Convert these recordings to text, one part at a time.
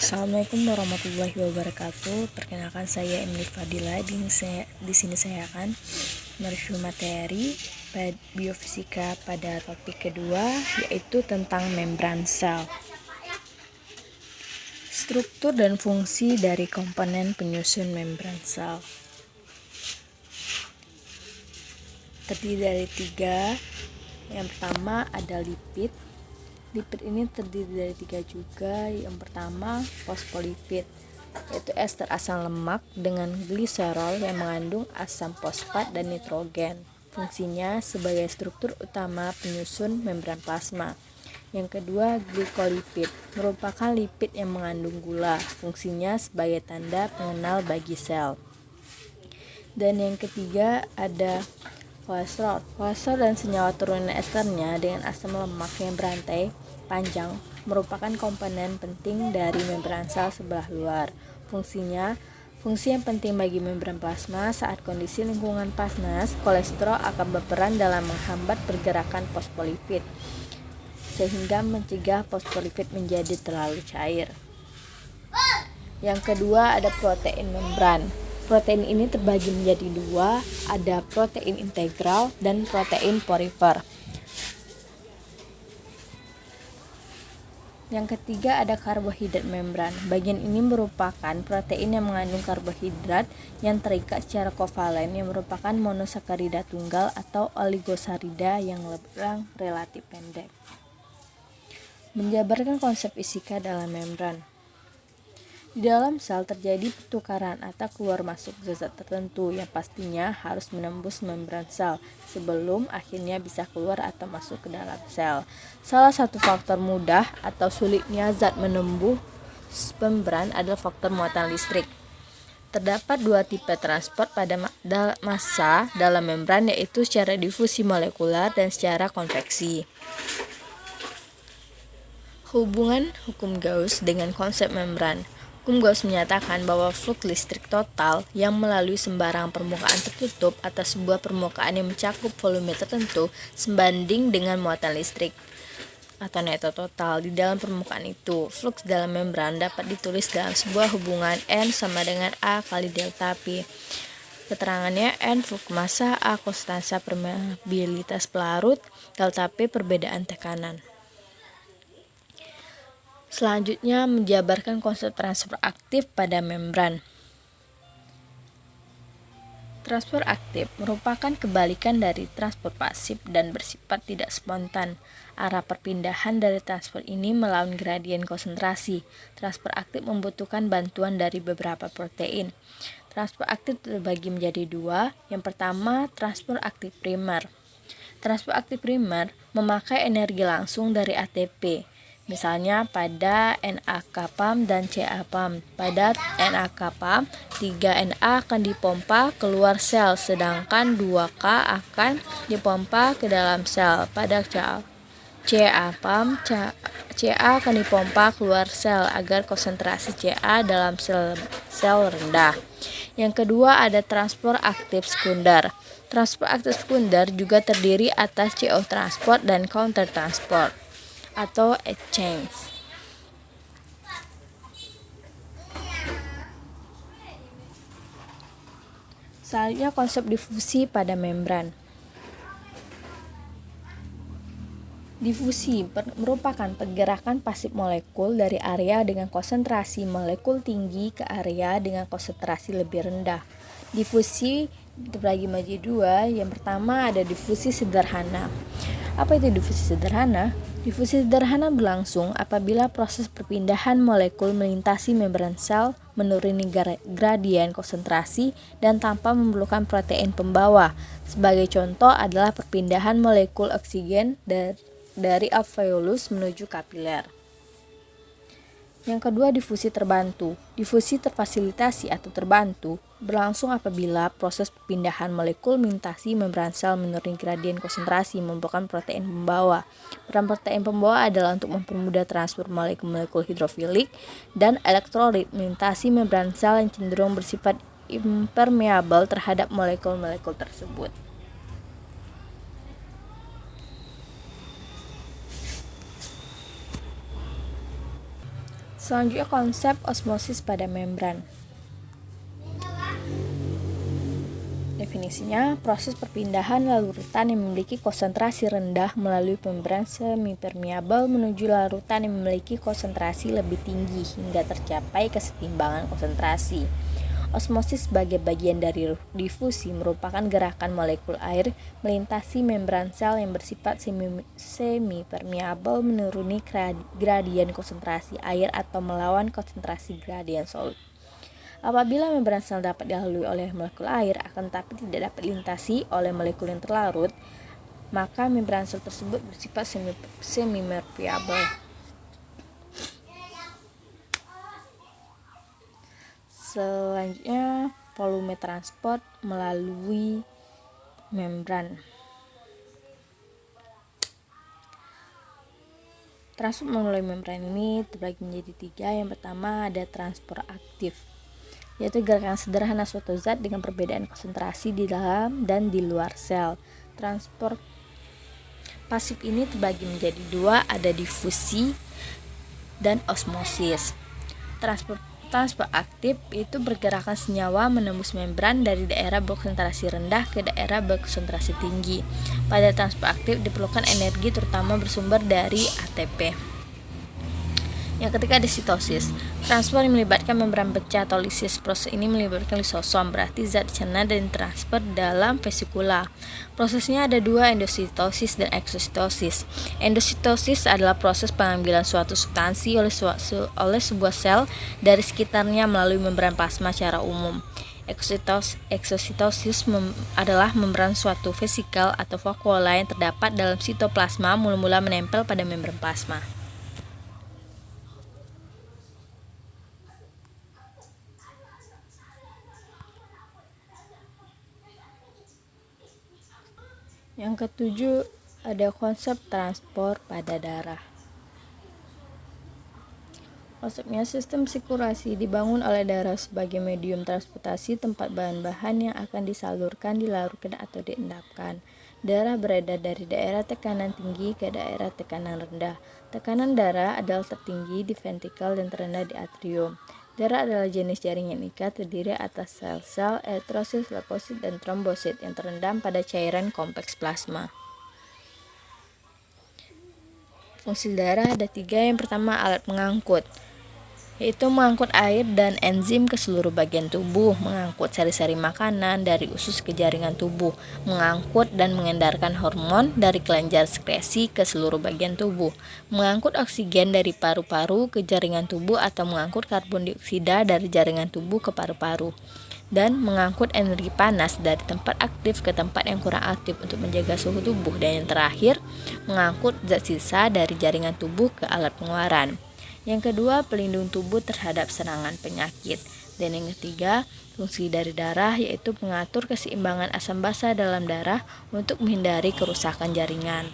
Assalamualaikum warahmatullahi wabarakatuh. Perkenalkan saya Emily Fadila. Di sini saya akan mereview materi biofisika pada topik kedua, yaitu tentang membran sel. Struktur dan fungsi dari komponen penyusun membran sel terdiri dari 3. Yang pertama ada lipid. Lipid ini terdiri dari 3 juga. Yang pertama fosfolipid, yaitu ester asam lemak dengan gliserol yang mengandung asam fosfat dan nitrogen. Fungsinya sebagai struktur utama penyusun membran plasma. Yang kedua glikolipid, merupakan lipid yang mengandung gula. Fungsinya sebagai tanda pengenal bagi sel. Dan yang ketiga ada kolesterol. Kolesterol dan senyawa turunan esternya dengan asam lemak yang berantai panjang merupakan komponen penting dari membran sel sebelah luar. Fungsi yang penting bagi membran plasma saat kondisi lingkungan panas, kolesterol akan berperan dalam menghambat pergerakan fosfolipid sehingga mencegah fosfolipid menjadi terlalu cair. Yang kedua ada protein membran. Protein ini terbagi menjadi 2, ada protein integral dan protein porifer. Yang ketiga ada karbohidrat membran. Bagian ini merupakan protein yang mengandung karbohidrat yang terikat secara kovalen yang merupakan monosakarida tunggal atau oligosarida yang relatif pendek. Menjabarkan konsep fisika dalam membran. Di dalam sel terjadi pertukaran atau keluar masuk zat tertentu yang pastinya harus menembus membran sel sebelum akhirnya bisa keluar atau masuk ke dalam sel. Salah satu faktor mudah atau sulitnya zat menembus membran adalah faktor muatan listrik. Terdapat 2 tipe transport pada massa dalam membran, yaitu secara difusi molekular dan secara konveksi. Hubungan hukum Gauss dengan konsep membran. Hukum Gauss menyatakan bahwa flux listrik total yang melalui sembarang permukaan tertutup atas sebuah permukaan yang mencakup volume tertentu sebanding dengan muatan listrik atau neto total di dalam permukaan itu. Flux dalam membran dapat ditulis dalam sebuah hubungan N sama dengan A kali delta P. Keterangannya N flux massa, A konstansa permeabilitas pelarut, delta P perbedaan tekanan. Selanjutnya menjabarkan konsep transfer aktif pada membran. Transfer aktif merupakan kebalikan dari transfer pasif dan bersifat tidak spontan. Arah perpindahan dari transfer ini melawan gradien konsentrasi. Transfer aktif membutuhkan bantuan dari beberapa protein. Transfer aktif terbagi menjadi 2. Yang pertama, transfer aktif primer. Transfer aktif primer memakai energi langsung dari ATP. Misalnya pada NAK-PAM dan CA-PAM. Pada NAK-PAM, 3Na akan dipompa keluar sel, sedangkan 2K akan dipompa ke dalam sel. Pada CA-PAM, Ca akan dipompa keluar sel agar konsentrasi Ca dalam sel rendah. Yang kedua ada transport aktif sekunder. Transport aktif sekunder juga terdiri atas CO transport dan counter transport atau exchange. Selanjutnya konsep difusi pada membran. Difusi merupakan pergerakan pasif molekul dari area dengan konsentrasi molekul tinggi ke area dengan konsentrasi lebih rendah. Difusi terbagi menjadi 2. Yang pertama ada difusi sederhana. Apa itu difusi sederhana? Difusi sederhana berlangsung apabila proses perpindahan molekul melintasi membran sel menuruni gradien konsentrasi dan tanpa memerlukan protein pembawa. Sebagai contoh adalah perpindahan molekul oksigen dari alveolus menuju kapiler. Yang kedua difusi terbantu. Difusi terfasilitasi atau terbantu berlangsung apabila proses perpindahan molekul melintasi membran sel menuruni gradien konsentrasi memerlukan protein pembawa. Peran protein pembawa adalah untuk mempermudah transfer molekul-molekul hidrofilik dan elektrolit melintasi membran sel yang cenderung bersifat impermeabel terhadap molekul-molekul tersebut. Selanjutnya konsep osmosis pada membran. Definisinya, proses perpindahan larutan yang memiliki konsentrasi rendah melalui membran semipermeabel menuju larutan yang memiliki konsentrasi lebih tinggi hingga tercapai kesetimbangan konsentrasi. Osmosis sebagai bagian dari difusi merupakan gerakan molekul air melintasi membran sel yang bersifat semipermeabel menuruni gradien konsentrasi air atau melawan konsentrasi gradien solut. Apabila membran sel dapat dilalui oleh molekul air, akan tetapi tidak dapat dilintasi oleh molekul yang terlarut, maka membran sel tersebut bersifat semipermeabel. Selanjutnya, volume transport melalui membran. Transport melalui membran ini terbagi menjadi 3. Yang pertama ada transport aktif, yaitu gerakan sederhana suatu zat dengan perbedaan konsentrasi di dalam dan di luar sel. Transport pasif ini terbagi menjadi 2, ada difusi dan osmosis. Transport aktif itu pergerakan senyawa menembus membran dari daerah berkonsentrasi rendah ke daerah berkonsentrasi tinggi. Pada transport aktif diperlukan energi terutama bersumber dari ATP. Yang ketiga ada sitosis. Transport yang melibatkan membran pecah atau lisis. Proses ini melibatkan lisosom, berarti zat dicerna dan transfer dalam vesikula. Prosesnya ada 2, endositosis dan eksositosis. Endositosis adalah proses pengambilan suatu substansi oleh sebuah sel dari sekitarnya melalui membran plasma secara umum. Eksositosis adalah membran suatu vesikel atau vakuola yang terdapat dalam sitoplasma mula-mula menempel pada membran plasma. Yang ketujuh ada konsep transport pada darah. Konsepnya, sistem sirkulasi dibangun oleh darah sebagai medium transportasi tempat bahan-bahan yang akan disalurkan, dilarutkan atau diendapkan. Darah beredar dari daerah tekanan tinggi ke daerah tekanan rendah. Tekanan darah adalah tertinggi di ventrikel dan terendah di atrium. Darah adalah jenis jaringan ikat terdiri atas sel-sel, eritrosit, leukosit, dan trombosit yang terendam pada cairan kompleks plasma. Fungsi darah ada 3. Yang pertama alat pengangkut, yaitu mengangkut air dan enzim ke seluruh bagian tubuh, mengangkut sari-sari makanan dari usus ke jaringan tubuh, mengangkut dan mengedarkan hormon dari kelenjar sekresi ke seluruh bagian tubuh, mengangkut oksigen dari paru-paru ke jaringan tubuh atau mengangkut karbon dioksida dari jaringan tubuh ke paru-paru, dan mengangkut energi panas dari tempat aktif ke tempat yang kurang aktif untuk menjaga suhu tubuh, dan yang terakhir mengangkut zat sisa dari jaringan tubuh ke alat pengeluaran. Yang kedua, pelindung tubuh terhadap serangan penyakit. Dan yang ketiga, fungsi dari darah yaitu mengatur keseimbangan asam basa dalam darah untuk menghindari kerusakan jaringan.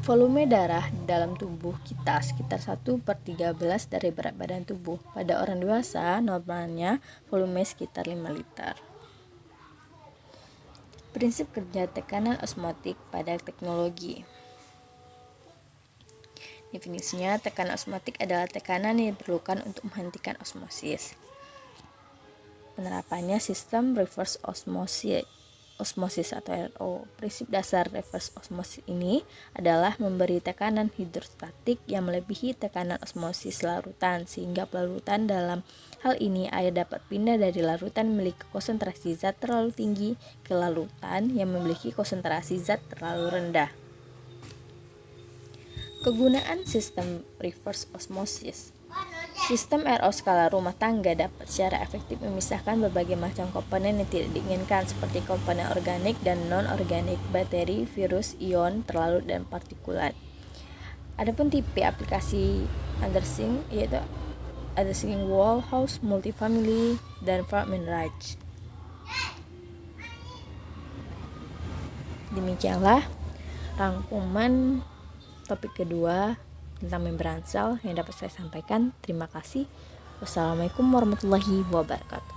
Volume darah di dalam tubuh kita sekitar 1/13 dari berat badan tubuh. Pada orang dewasa, normalnya volume sekitar 5 liter. Prinsip kerja tekanan osmotik pada teknologi. Definisinya, tekanan osmotik adalah tekanan yang diperlukan untuk menghentikan osmosis. Penerapannya sistem reverse osmosis atau RO. Prinsip dasar reverse osmosis ini adalah memberi tekanan hidrostatik yang melebihi tekanan osmosis larutan, sehingga pelarutan dalam hal ini air dapat pindah dari larutan memiliki konsentrasi zat terlalu tinggi ke larutan yang memiliki konsentrasi zat terlalu rendah. Kegunaan sistem reverse osmosis. Sistem RO skala rumah tangga dapat secara efektif memisahkan berbagai macam komponen yang tidak diinginkan seperti komponen organik dan non-organik, bakteri, virus, ion, terlarut, dan partikulat. Adapun tipe aplikasi undersink yaitu undersink wall, house, multifamily, dan apartment range. Demikianlah rangkuman topik kedua tentang membran sel yang dapat saya sampaikan. Terima kasih. Wassalamualaikum warahmatullahi wabarakatuh.